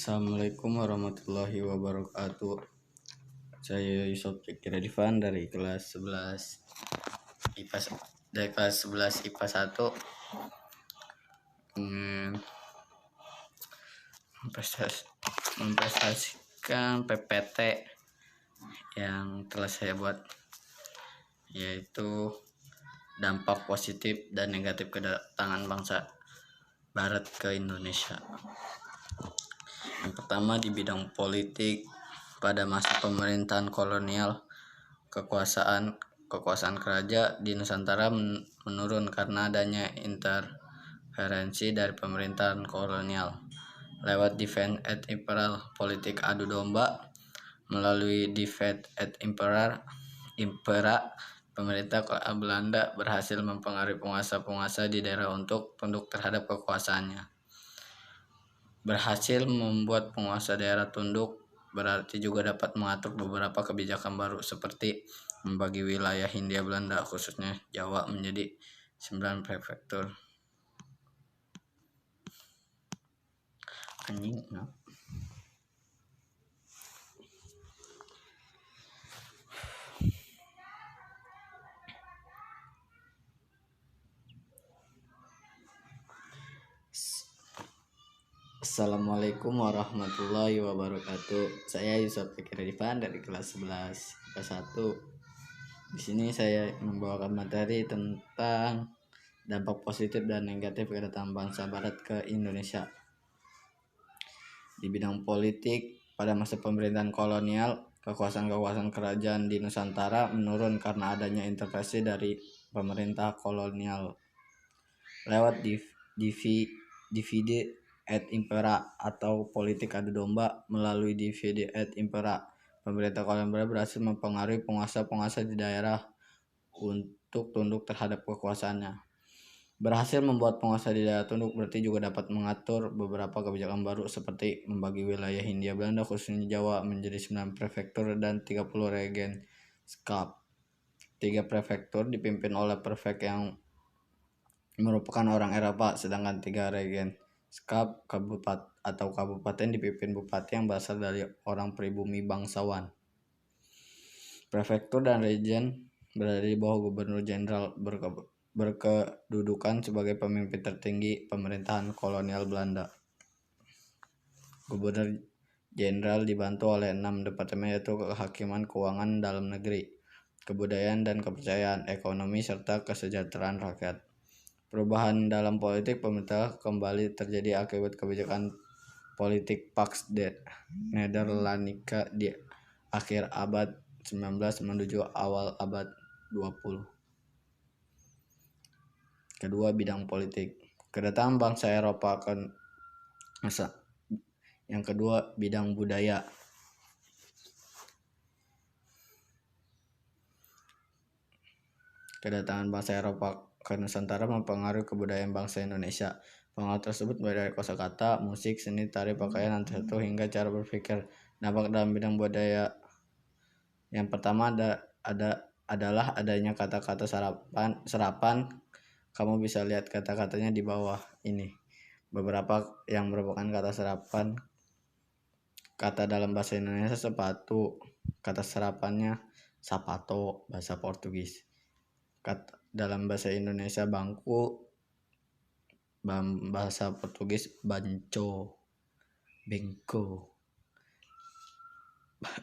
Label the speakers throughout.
Speaker 1: Assalamualaikum warahmatullahi wabarakatuh. Saya Yusuf Fikri Rifan dari kelas 11 IPA dari kelas 11 IPA 1. Mempresentasikan PPT yang telah saya buat, yaitu dampak positif dan negatif kedatangan bangsa Barat ke Indonesia. Yang pertama, di bidang politik, pada masa pemerintahan kolonial, kekuasaan keraja di Nusantara menurun karena adanya interferensi dari pemerintahan kolonial lewat Defend et Imperial, politik adu domba. Melalui Defend et Impera, pemerintah Belanda berhasil mempengaruhi penguasa-penguasa di daerah untuk tunduk terhadap kekuasaannya. Berhasil membuat penguasa daerah tunduk berarti juga dapat mengatur beberapa kebijakan baru, seperti membagi wilayah Hindia Belanda, khususnya Jawa, menjadi 9 prefektur. Assalamualaikum warahmatullahi wabarakatuh. Saya Yusuf Fikri Rifan dari kelas 11 IPA 1. Di sini saya membawakan materi tentang dampak positif dan negatif kedatangan bangsa Barat ke Indonesia. Di bidang politik, pada masa pemerintahan kolonial, kekuasaan kerajaan di Nusantara menurun karena adanya intervensi dari pemerintah kolonial lewat divide et impera atau politik adu domba. Melalui divide et impera, pemerintah kolonial berhasil mempengaruhi penguasa-penguasa di daerah untuk tunduk terhadap kekuasaannya. Berhasil membuat penguasa di daerah tunduk berarti juga dapat mengatur beberapa kebijakan baru, seperti membagi wilayah Hindia Belanda, khususnya Jawa, menjadi 9 prefektur dan 30 regenskap. 3 prefektur dipimpin oleh prefek yang merupakan orang Eropa, sedangkan 3 regenskap kabupaten dipimpin bupati yang berasal dari orang pribumi bangsawan. Prefektur dan regen berada di bawah gubernur jenderal, berkedudukan sebagai pemimpin tertinggi pemerintahan kolonial Belanda. Gubernur jenderal dibantu oleh 6 departemen, yaitu kehakiman, keuangan, dalam negeri, kebudayaan dan kepercayaan, ekonomi, serta kesejahteraan rakyat. Perubahan dalam politik pemerintah kembali terjadi akibat kebijakan politik Pax Nederlandika di akhir abad 19 menuju awal abad 20. Kedua, bidang politik, kedatangan bangsa Eropa ke masa. Yang kedua, bidang budaya. Kedatangan bangsa Eropa ke Nusantara mempengaruhi kebudayaan bangsa Indonesia. Pengaruh tersebut mulai dari kosakata, musik, seni, tari, pakaian, antaratu, hingga cara berpikir. Dampak dalam bidang budaya yang pertama adalah adanya kata-kata serapan. Kamu bisa lihat kata-katanya di bawah ini. Beberapa yang merupakan kata serapan. Kata dalam bahasa Indonesia sepatu, kata serapannya sapato, bahasa Portugis. Kata dalam bahasa Indonesia bangku, bahasa Portugis banco, bengko.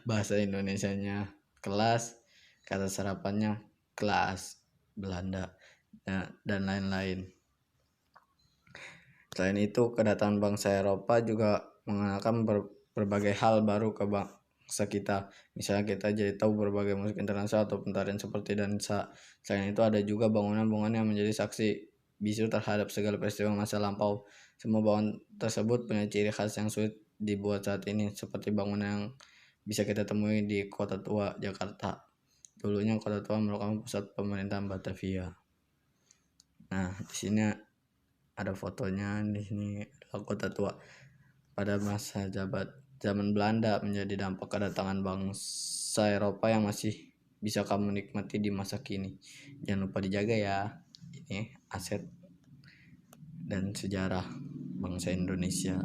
Speaker 1: Bahasa Indonesianya kelas, kata serapannya kelas, Belanda, dan lain-lain. Selain itu, kedatangan bangsa Eropa juga mengenalkan berbagai hal baru ke bangsa kita. Misalnya kita jadi tahu berbagai musik internasional atau tarian seperti dansa. Selain itu, ada juga bangunan-bangunan yang menjadi saksi bisu terhadap segala peristiwa masa lampau. Semua bangunan tersebut punya ciri khas yang sulit dibuat saat ini, seperti bangunan yang bisa kita temui di Kota Tua, Jakarta. Dulunya Kota Tua merupakan pusat pemerintahan Batavia. Nah, di sini ada fotonya. Di sini adalah Kota Tua. Pada masa zaman Belanda menjadi dampak kedatangan bangsa Eropa yang masih bisa kamu nikmati di masa kini. Jangan lupa dijaga ya. Ini aset dan sejarah bangsa Indonesia.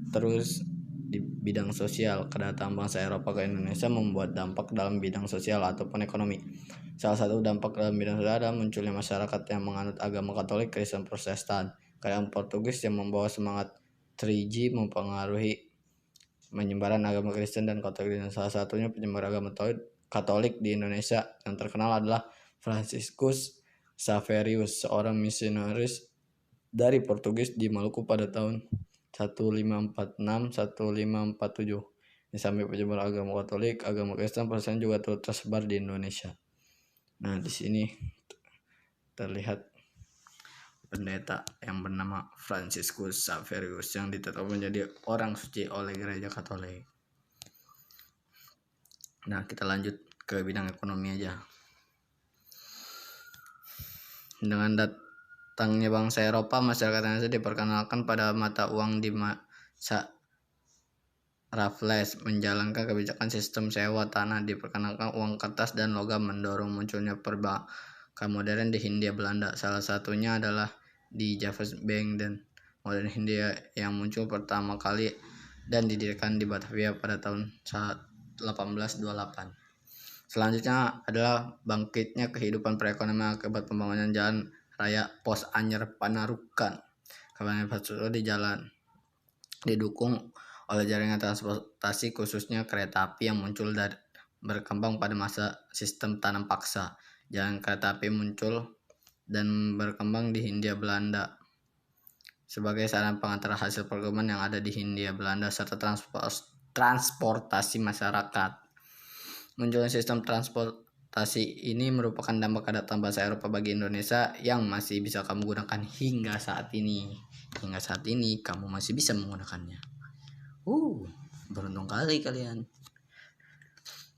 Speaker 1: Terus di bidang sosial, kedatangan bangsa Eropa ke Indonesia membuat dampak dalam bidang sosial ataupun ekonomi. Salah satu dampak dalam bidang sosial adalah munculnya masyarakat yang menganut agama Katolik, Kristen, Protestan. Kerajaan Portugis yang membawa semangat 3G mempengaruhi penyebaran agama Kristen dan Katolik. Dan salah satunya penyebar agama Katolik di Indonesia yang terkenal adalah Franciscus Xaverius, seorang misionaris dari Portugis di Maluku pada tahun 1546-1547. Di samping penyebar agama Katolik, agama Kristen, Protestan juga turut tersebar di Indonesia. Nah, di sini terlihat pendeta yang bernama Franciscus Xaverius yang ditetapkan menjadi orang suci oleh Gereja Katolik. Nah, kita lanjut ke bidang ekonomi aja. Dengan datangnya bangsa Eropa, masyarakat Indonesia diperkenalkan pada mata uang di masa Raffles, menjalankan kebijakan sistem sewa tanah, diperkenalkan uang kertas dan logam, mendorong munculnya perbankan modern di Hindia Belanda. Salah satunya adalah di Javers Bank dan modern Hindia yang muncul pertama kali dan didirikan di Batavia pada tahun 1828. Selanjutnya adalah bangkitnya kehidupan perekonomian akibat pembangunan jalan raya Pos Anyer Panarukan. Kawasan infrastruktur di jalan didukung oleh jaringan transportasi khususnya kereta api yang muncul dan berkembang pada masa sistem tanam paksa. Jalan kereta api muncul dan berkembang di Hindia Belanda sebagai sarana pengantar hasil perkebunan yang ada di Hindia Belanda serta transportasi masyarakat. Munculnya sistem transportasi ini merupakan dampak kedatangan bangsa Eropa bagi Indonesia yang masih bisa kamu gunakan hingga saat ini. Hingga saat ini kamu masih bisa menggunakannya. Beruntung kali kalian.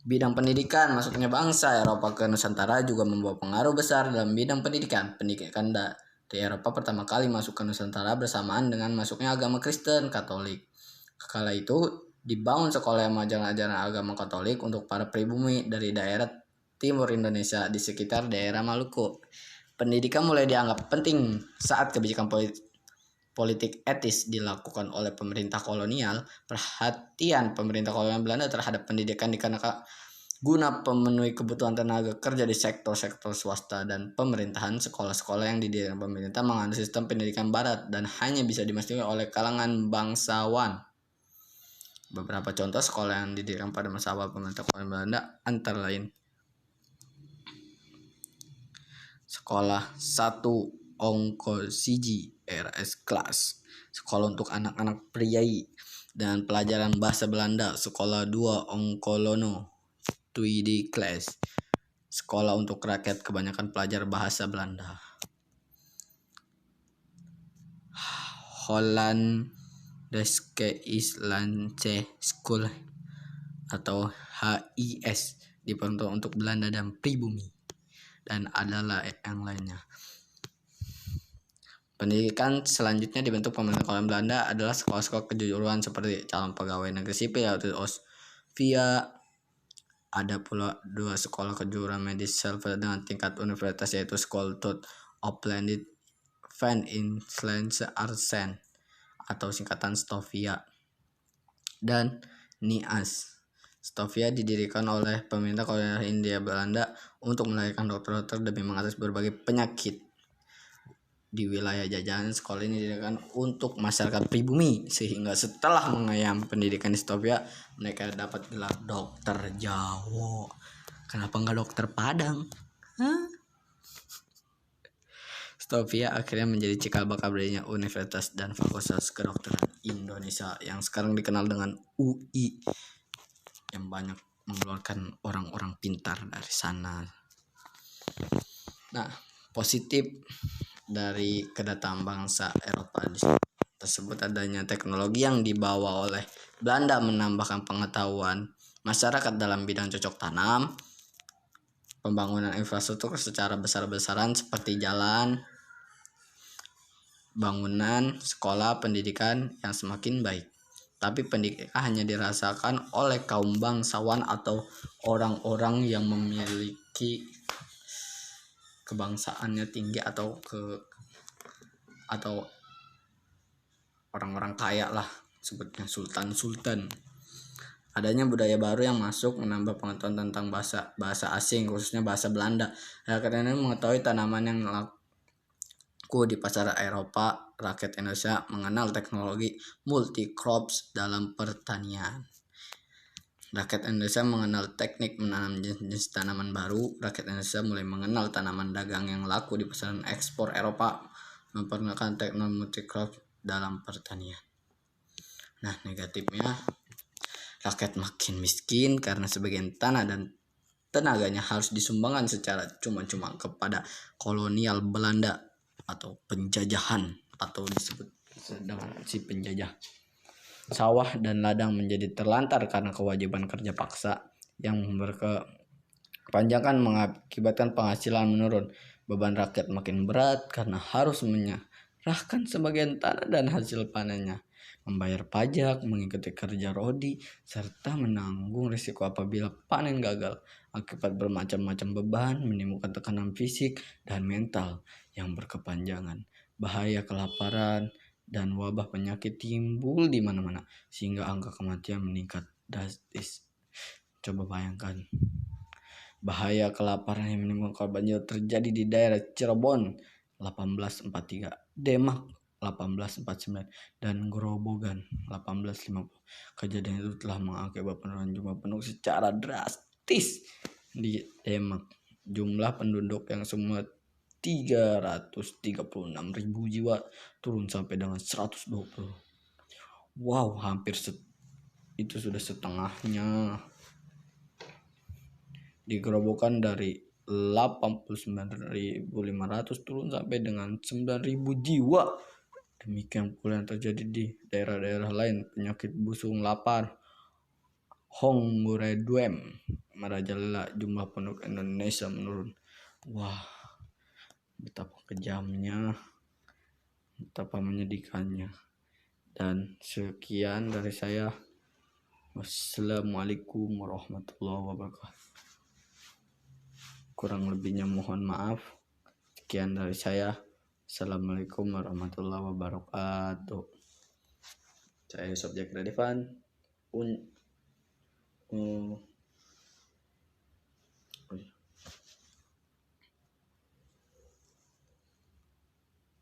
Speaker 1: Bidang pendidikan, masuknya bangsa Eropa ke Nusantara juga membawa pengaruh besar dalam bidang pendidikan. Pendidikan dari Eropa pertama kali masuk ke Nusantara bersamaan dengan masuknya agama Kristen Katolik. Kala itu dibangun sekolah yang mengajarkan ajaran agama Katolik untuk para pribumi dari daerah timur Indonesia di sekitar daerah Maluku. Pendidikan mulai dianggap penting saat kebijakan politik etis dilakukan oleh pemerintah kolonial. Perhatian pemerintah kolonial Belanda terhadap pendidikan dikarenakan guna memenuhi kebutuhan tenaga kerja di sektor-sektor swasta dan pemerintahan. Sekolah-sekolah yang didirikan pemerintah menganut sistem pendidikan barat dan hanya bisa dimasuki oleh kalangan bangsawan. Beberapa contoh sekolah yang didirikan pada masa awal pemerintah kolonial Belanda antara lain Sekolah 1 Ongkosiji RS Kelas, sekolah untuk anak-anak priai dan pelajaran bahasa Belanda. Sekolah 2 Ongkolono Tweede Kelas, sekolah untuk rakyat kebanyakan pelajar bahasa Belanda. Hollandeske Islandse School atau HIS diperuntukkan untuk Belanda dan pribumi, dan adalah yang lainnya. Pendidikan selanjutnya dibentuk pemerintah kolonial Belanda adalah sekolah-sekolah kejuruan seperti calon pegawai negeri sipil yaitu Osvia. Ada pula 2 sekolah kejuruan medis self dengan tingkat universitas yaitu School tot Opleiding van Inlandse Artsen atau singkatan Stovia dan NIAS. Stovia didirikan oleh pemerintah kolonial Hindia Belanda untuk melahirkan dokter-dokter demi mengatasi berbagai penyakit di wilayah jajahan. Sekolah ini didirikan untuk masyarakat pribumi sehingga setelah mengayam pendidikan di Stovia mereka dapat gelar dokter Jawa. Kenapa nggak dokter Padang? Stovia akhirnya menjadi cikal bakal berdirinya Universitas dan Fakultas Kedokteran Indonesia yang sekarang dikenal dengan UI, yang banyak mengeluarkan orang-orang pintar dari sana. Nah, positif dari kedatangan bangsa Eropa tersebut adanya teknologi yang dibawa oleh Belanda menambahkan pengetahuan masyarakat dalam bidang cocok tanam, pembangunan infrastruktur secara besar-besaran seperti jalan, bangunan, sekolah, pendidikan yang semakin baik. Tapi pendidikan hanya dirasakan oleh kaum bangsawan atau orang-orang yang memiliki kebangsaannya tinggi atau orang-orang kaya lah, sebutnya sultan-sultan. Adanya budaya baru yang masuk menambah pengetahuan tentang bahasa asing, khususnya bahasa Belanda. Karena mengetahui tanaman yang laku di pasar Eropa, rakyat Indonesia mengenal teknologi multi crops dalam pertanian. Rakyat Indonesia mengenal teknik menanam jenis tanaman baru. Rakyat Indonesia mulai mengenal tanaman dagang yang laku di pasaran ekspor Eropa, memperkenalkan teknologi multi crops dalam pertanian. Nah, negatifnya, rakyat makin miskin karena sebagian tanah dan tenaganya harus disumbangkan secara cuma-cuma kepada kolonial Belanda atau penjajahan, atau disebut dengan si penjajah. Sawah dan ladang menjadi terlantar karena kewajiban kerja paksa yang berkepanjangan mengakibatkan penghasilan menurun. Beban rakyat makin berat karena harus menyerahkan sebagian tanah dan hasil panennya, membayar pajak, mengikuti kerja rodi, serta menanggung risiko apabila panen gagal. Akibat bermacam-macam beban menimbulkan tekanan fisik dan mental yang berkepanjangan. Bahaya kelaparan dan wabah penyakit timbul di mana-mana sehingga angka kematian meningkat drastis. Coba bayangkan, bahaya kelaparan yang menimbulkan korban jiwa terjadi di daerah Cirebon 1843, Demak 1849, dan Grobogan 1850. Kejadian itu telah mengakibatkan penurunan jumlah penduduk secara drastis. Di Demak, jumlah penduduk yang semula 336.000 jiwa turun sampai dengan 120. Wow, hampir itu sudah setengahnya. Digerobokan dari 89.500 turun sampai dengan 9.000 jiwa. Demikian pula yang terjadi di daerah-daerah lain. Penyakit busung lapar, Honggureduem, merajalela, jumlah penduduk Indonesia menurun. Wah, betapa kejamnya, betapa menyedihkannya. Dan sekian dari saya. Wassalamualaikum warahmatullahi wabarakatuh. Kurang lebihnya mohon maaf. Sekian dari saya. Assalamualaikum warahmatullahi wabarakatuh. Saya Subjek Redivan.